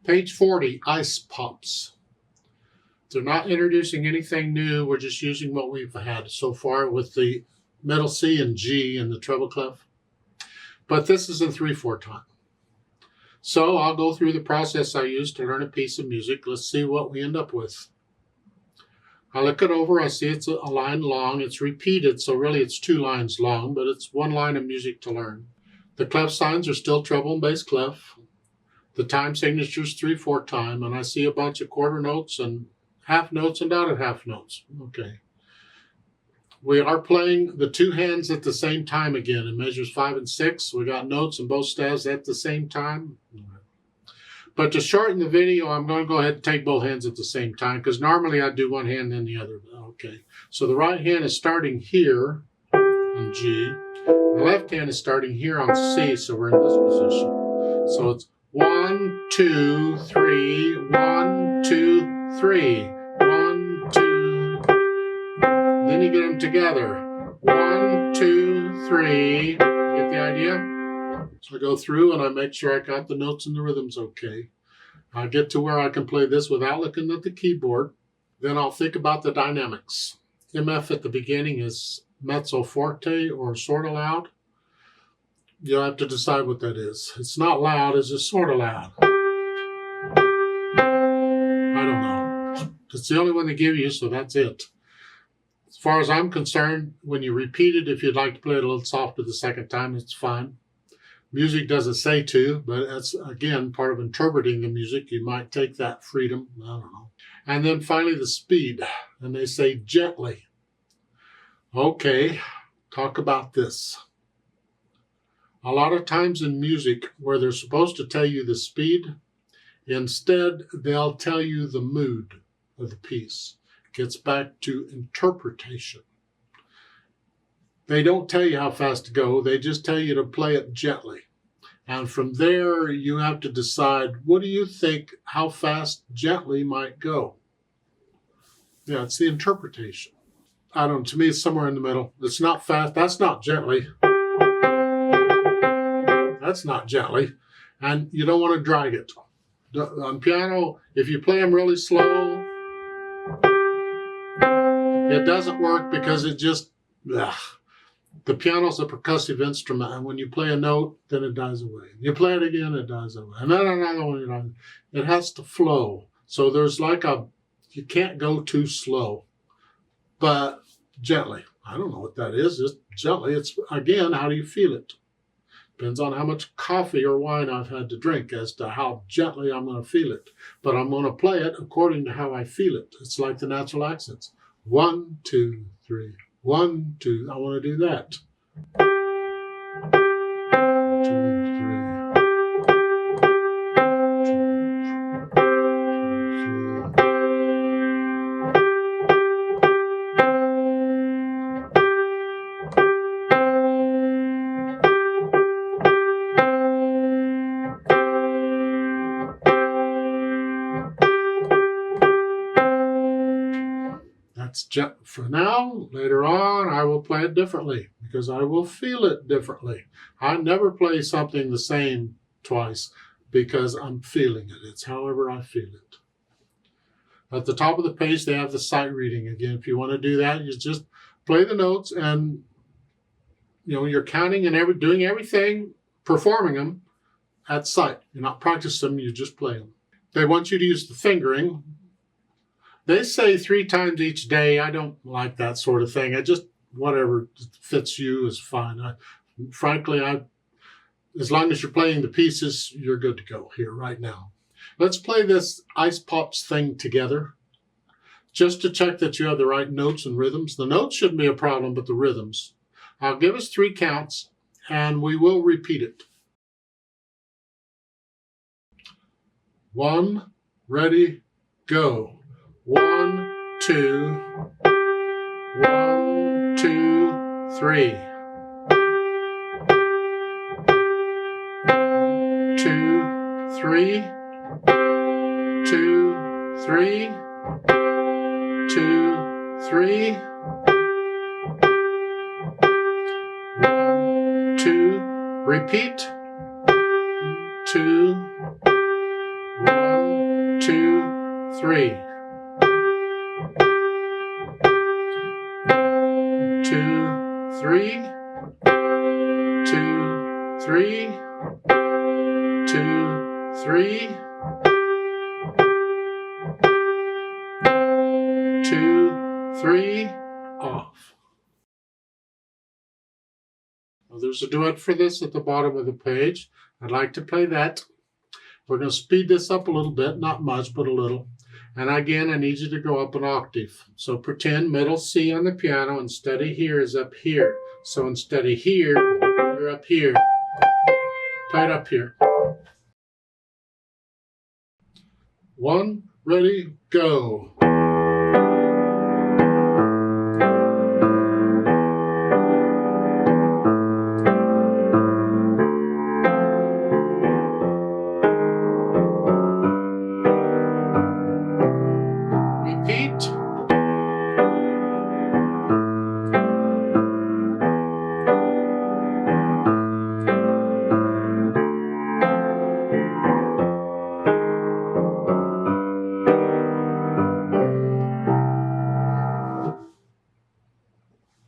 Page 40, ice pops. They're not introducing anything new. We're just using what we've had so far with the middle C and G and the treble clef. But this is in 3/4 time. So I'll go through the process I used to learn a piece of music. Let's see what we end up with. I look it over. I see it's a line long. It's repeated, so really it's 2 lines long, but it's 1 line of music to learn. The clef signs are still treble and bass clef. The time signature is 3/4 time, and I see a bunch of quarter notes and half notes and dotted half notes. Okay. We are playing the 2 hands at the same time again in measures 5 and 6. We got notes in both staves at the same time. But to shorten the video, I'm going to go ahead and take both hands at the same time, because normally I do one hand then the other. Okay. So the right hand is starting here on G. The left hand is starting here on C, so we're in this position. So it's 1, 2, 3, 1, 2, 3, 1, 2. Then you get them together. 1, 2, 3. Get the idea? So I go through and I make sure I got the notes and the rhythms okay. I get to where I can play this without looking at the keyboard. Then I'll think about the dynamics. MF at the beginning is mezzo forte or sort of loud. You'll have to decide what that is. It's not loud, it's just sort of loud. I don't know. It's the only one they give you, so that's it. As far as I'm concerned, when you repeat it, if you'd like to play it a little softer the second time, it's fine. Music doesn't say to, but that's, again, part of interpreting the music. You might take that freedom. I don't know. And then finally the speed. And they say gently. Okay, talk about this. A lot of times in music where they're supposed to tell you the speed, instead they'll tell you the mood of the piece. It gets back to interpretation. They don't tell you how fast to go. They just tell you to play it gently. And from there, you have to decide, what do you think how fast gently might go? Yeah, it's the interpretation. I don't know, to me, it's somewhere in the middle. It's not fast. That's not gently. That's not gently. And you don't want to drag it. On piano, if you play them really slow, it doesn't work because it just, ugh. The piano's a percussive instrument, and when you play a note, then it dies away. You play it again, it dies away. And then another one, it has to flow. So there's like you can't go too slow, but gently. I don't know what that is, just gently. It's, again, how do you feel it? Depends on how much coffee or wine I've had to drink as to how gently I'm going to feel it. But I'm going to play it according to how I feel it. It's like the natural accents. 1, 2, 3. 1, 2, I want to do that. 2, 3. For now, later on, I will play it differently because I will feel it differently. I never play something the same twice because I'm feeling it. It's however I feel it. At the top of the page, they have the sight reading. Again, if you want to do that, you just play the notes and you're counting and doing everything, performing them at sight. You're not practicing them, you just play them. They want you to use the fingering. They say 3 times each day. I don't like that sort of thing. I just, whatever fits you is fine. Frankly, as long as you're playing the pieces, you're good to go here right now. Let's play this Ice Pops thing together, just to check that you have the right notes and rhythms. The notes shouldn't be a problem, but the rhythms. I'll give us 3 counts, and we will repeat it. 1, ready, go. 1, 2, 1, 2, 3. 2, 3. 2, 3. 2, 3. 1, 2. Repeat. 2, 1. 3. 2, 3. 2, 3. 2, 3. 2, 3. Off. Well, there's a duet for this at the bottom of the page. I'd like to play that. We're going to speed this up a little bit, not much, but a little. And again, I need you to go up an octave. So pretend middle C on the piano and steady here is up here. So instead of here, you're up here. Play it up here. 1, ready, go. Repeat.